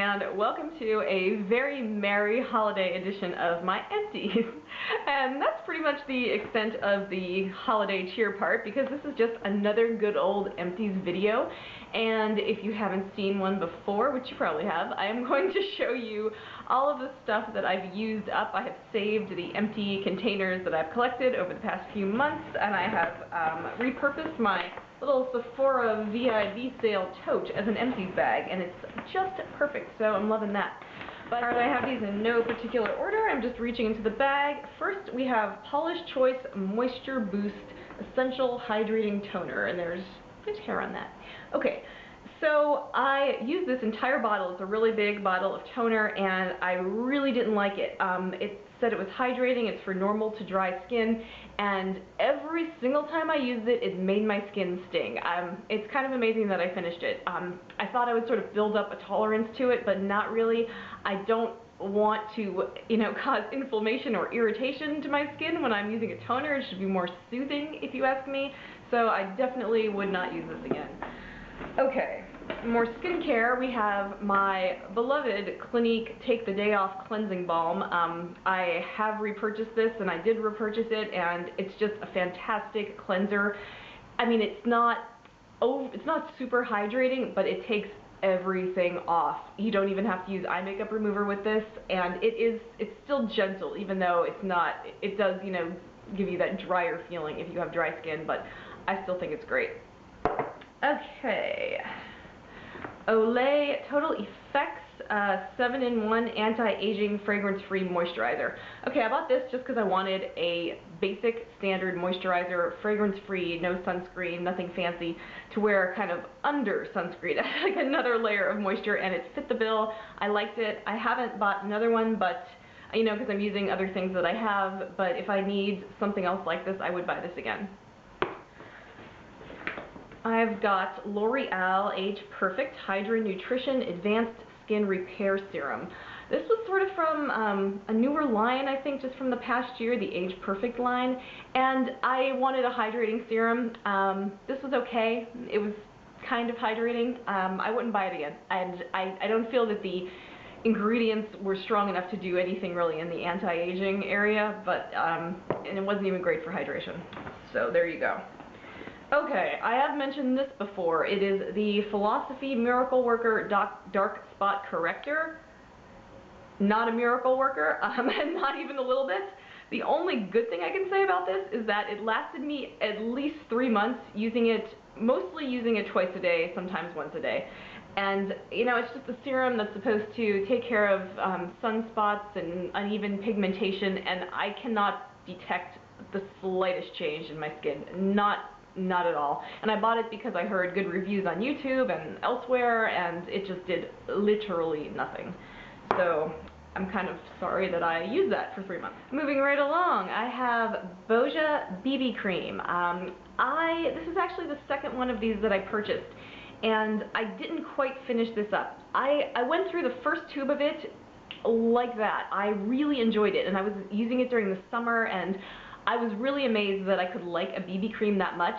and welcome to a very merry holiday edition of my empties. And that's pretty much the extent of the holiday cheer part, because this is just another good old empties video. And if you haven't seen one before, which you probably have, I am going to show you all of the stuff that I've used up. I have saved the empty containers that I've collected over the past few months, and I have repurposed my little Sephora VIV sale tote as an empties bag, and it's just perfect, so I'm loving that. But I have these in no particular order. I'm just reaching into the bag. First, we have Polish Choice Moisture Boost Essential Hydrating Toner, and there's hair on that. Okay, so I used this entire bottle. It's a really big bottle of toner, and I really didn't like it. It said it was hydrating, it's for normal to dry skin, and every single time I used it, it made my skin sting. It's kind of amazing that I finished it. I thought I would sort of build up a tolerance to it, but not really. I don't want to, cause inflammation or irritation to my skin when I'm using a toner. It should be more soothing, if you ask me. So I definitely would not use this again. Okay, more skincare. We have my beloved Clinique Take the Day Off Cleansing Balm. I have repurchased this, and I did repurchase it, and it's just a fantastic cleanser. I mean, it's not super hydrating, but it takes everything off. You don't even have to use eye makeup remover with this, and it's still gentle, even though it does, give you that drier feeling if you have dry skin, but I still think it's great. Okay, Olay Total Effects 7-in-1 Anti-Aging Fragrance-Free Moisturizer. Okay, I bought this just because I wanted a basic standard moisturizer, fragrance-free, no sunscreen, nothing fancy, to wear kind of under sunscreen, like another layer of moisture, and it fit the bill. I liked it. I haven't bought another one, but because I'm using other things that I have, but if I need something else like this, I would buy this again. I've got L'Oreal Age Perfect Hydra Nutrition Advanced Skin Repair Serum. This was sort of from a newer line, I think, just from the past year, the Age Perfect line, and I wanted a hydrating serum. This was okay. It was kind of hydrating. I wouldn't buy it again, and I don't feel that the ingredients were strong enough to do anything really in the anti-aging area, but and it wasn't even great for hydration. So there you go. Okay, I have mentioned this before. It is the Philosophy Miracle Worker Dark Spot Corrector. Not a miracle worker, and not even a little bit. The only good thing I can say about this is that it lasted me at least 3 months, mostly using it twice a day, sometimes once a day. And, it's just a serum that's supposed to take care of sunspots and uneven pigmentation, and I cannot detect the slightest change in my skin. Not at all. And I bought it because I heard good reviews on YouTube and elsewhere, and it just did literally nothing. So I'm kind of sorry that I used that for 3 months. Moving right along, I have Bojia BB Cream. This is actually the second one of these that I purchased, and I didn't quite finish this up. I went through the first tube of it like that. I really enjoyed it, and I was using it during the summer, and I was really amazed that I could like a BB cream that much.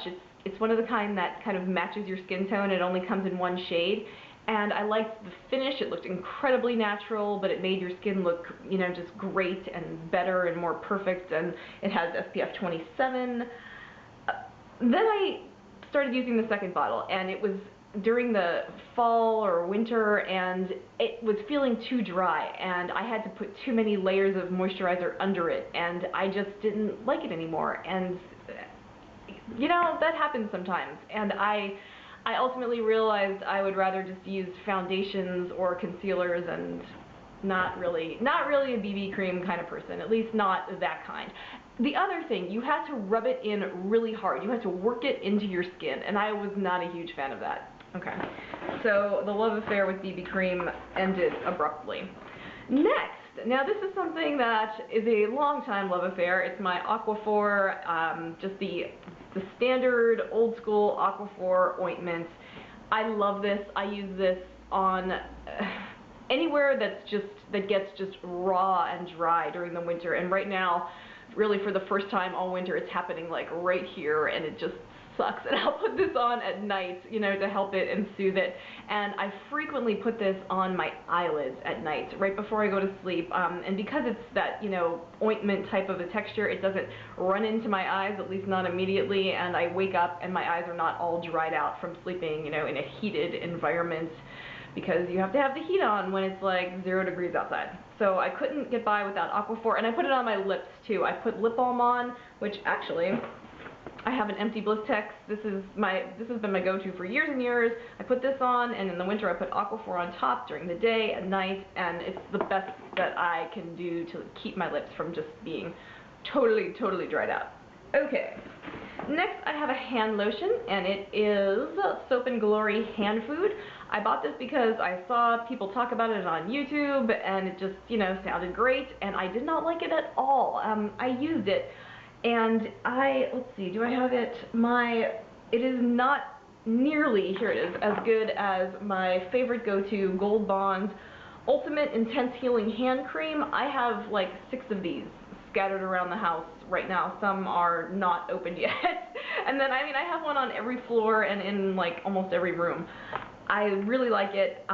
It's one of the kind that kind of matches your skin tone. It only comes in one shade. And I liked the finish. It looked incredibly natural, but it made your skin look, just great and better and more perfect. And it has SPF 27. Then I started using the second bottle, and it was during the fall or winter, and it was feeling too dry, and I had to put too many layers of moisturizer under it, and I just didn't like it anymore. And that happens sometimes, and I ultimately realized I would rather just use foundations or concealers, and not really a BB cream kind of person, at least not that kind. The other thing, you had to rub it in really hard. You had to work it into your skin, and I was not a huge fan of that. Okay, so the love affair with BB cream ended abruptly. Next, now this is something that is a long-time love affair. It's my Aquaphor, just the standard old school Aquaphor ointment. I love this. I use this on anywhere that gets just raw and dry during the winter, and right now, really for the first time all winter, it's happening like right here, and it just sucks, and I'll put this on at night, you know, to help it and soothe it. And I frequently put this on my eyelids at night, right before I go to sleep. And because it's that, you know, ointment type of a texture, it doesn't run into my eyes, at least not immediately, and I wake up and my eyes are not all dried out from sleeping, you know, in a heated environment, because you have to have the heat on when it's like 0 degrees outside. So I couldn't get by without Aquaphor, and I put it on my lips too. I put lip balm on, which actually, I have an empty Blistex. This has been my go-to for years and years. I put this on, and in the winter I put Aquaphor on top during the day, at night, and it's the best that I can do to keep my lips from just being totally, totally dried out. Okay. Next, I have a hand lotion, and it is Soap & Glory Hand Food. I bought this because I saw people talk about it on YouTube, and it just, you know, sounded great, and I did not like it at all. I used it, and let's see, do I have it? It is not nearly, here it is, as good as my favorite go-to Gold Bond Ultimate Intense Healing Hand Cream. I have like 6 of these scattered around the house right now. Some are not opened yet. And then, I mean, I have one on every floor and in like almost every room. I really like it.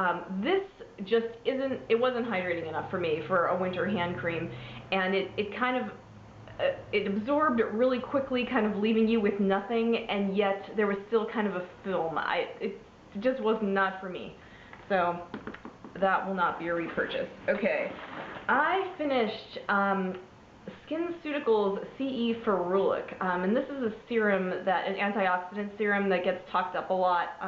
This just it wasn't hydrating enough for me for a winter hand cream, and it kind of, it absorbed really quickly, kind of leaving you with nothing, and yet there was still kind of a film. It just was not for me. So that will not be a repurchase. Okay, I finished SkinCeuticals CE Ferulic, and this is a serum an antioxidant serum that gets talked up a lot.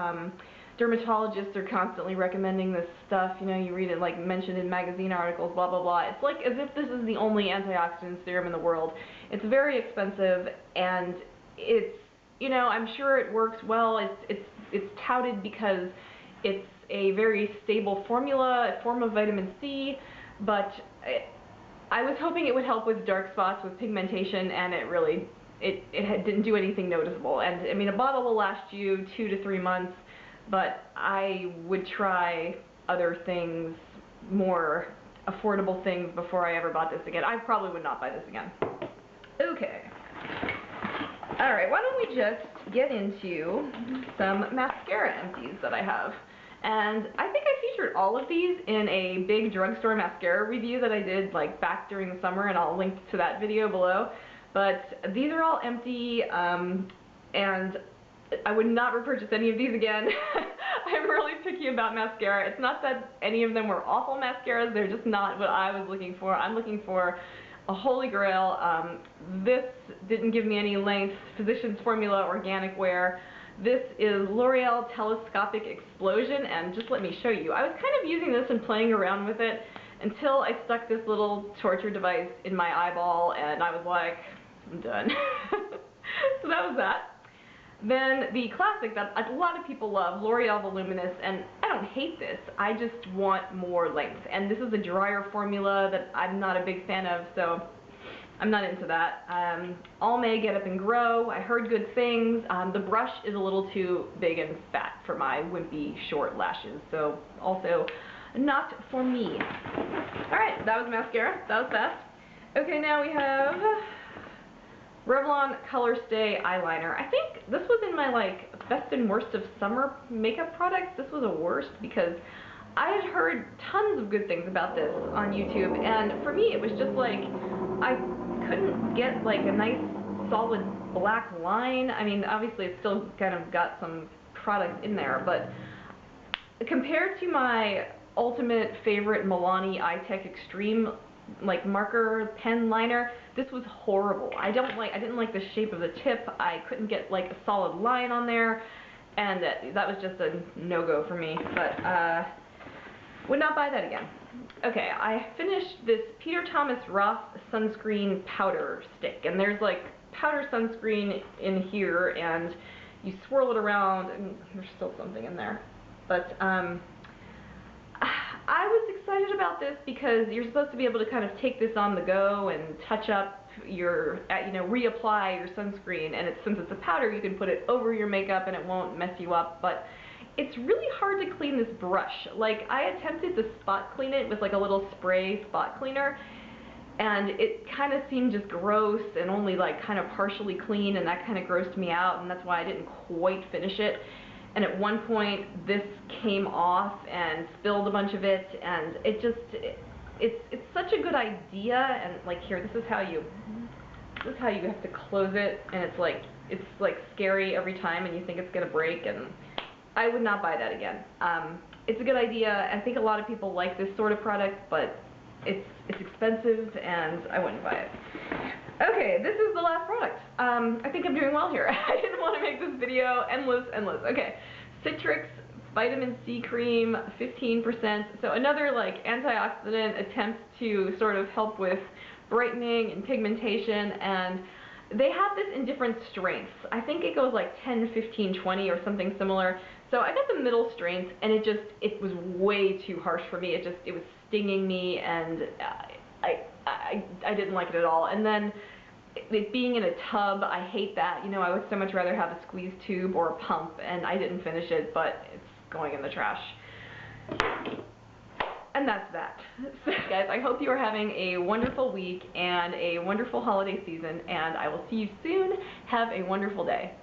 Dermatologists are constantly recommending this stuff. You know, you read it like mentioned in magazine articles, blah blah blah. It's like as if this is the only antioxidant serum in the world. It's very expensive, and it's, you know, I'm sure it works well. It's touted because it's a very stable formula, a form of vitamin C, but I was hoping it would help with dark spots, with pigmentation, and it really didn't do anything noticeable. And I mean, a bottle will last you 2 to 3 months. But I would try other things, more affordable things, before I ever bought this again. I probably would not buy this again. Okay. Alright, why don't we just get into some mascara empties that I have. And I think I featured all of these in a big drugstore mascara review that I did like back during the summer, and I'll link to that video below. But these are all empty, and I would not repurchase any of these again. I'm really picky about mascara. It's not that any of them were awful mascaras, they're just not what I was looking for. I'm looking for a holy grail. This didn't give me any length. Physicians Formula Organic Wear. This is L'Oreal Telescopic Explosion, and just let me show you. I was kind of using this and playing around with it until I stuck this little torture device in my eyeball, and I was like, I'm done. So that was that. Then the classic that a lot of people love, L'Oreal Voluminous, and I don't hate this, I just want more length. And this is a drier formula that I'm not a big fan of, so I'm not into that. Olay Get Up and Grow, I heard good things. The brush is a little too big and fat for my wimpy short lashes, so also not for me. Alright, that was mascara, that was fast. Okay, now we have Revlon Colorstay eyeliner. I think this was in my like best and worst of summer makeup products. This was a worst because I had heard tons of good things about this on YouTube, and for me it was just like I couldn't get like a nice solid black line. I mean, obviously it's still kind of got some product in there, but compared to my ultimate favorite Milani Eye-Tech Extreme like marker pen liner, this was horrible. I didn't like the shape of the tip. I couldn't get like a solid line on there, and that was just a no-go for me. But would not buy that again. Okay, I finished this Peter Thomas Roth sunscreen powder stick, and there's like powder sunscreen in here, and you swirl it around, and there's still something in there. But I was excited about this because you're supposed to be able to kind of take this on the go and touch up your, reapply your sunscreen, and since it's a powder, you can put it over your makeup and it won't mess you up, but it's really hard to clean this brush. Like, I attempted to spot clean it with like a little spray spot cleaner, and it kind of seemed just gross and only like kind of partially clean, and that kind of grossed me out, and that's why I didn't quite finish it. And at one point this came off and spilled a bunch of it, and it just, it's such a good idea. And like here, this is how you have to close it, and it's like scary every time, and you think it's gonna break, and I would not buy that again. It's a good idea. I think a lot of people like this sort of product, but it's expensive, and I wouldn't buy it. Okay, this is the last product. I think I'm doing well here. I didn't want to make this video endless. Okay, Citrix Vitamin C Cream, 15%. So another like antioxidant attempt to sort of help with brightening and pigmentation, and they have this in different strengths. I think it goes like 10, 15, 20 or something similar. So I got the middle strength, and it was way too harsh for me. It was stinging me, and I didn't like it at all. And then it being in a tub, I hate that. You know, I would so much rather have a squeeze tube or a pump, and I didn't finish it, but it's going in the trash. And that's that. So guys, I hope you are having a wonderful week and a wonderful holiday season, and I will see you soon. Have a wonderful day.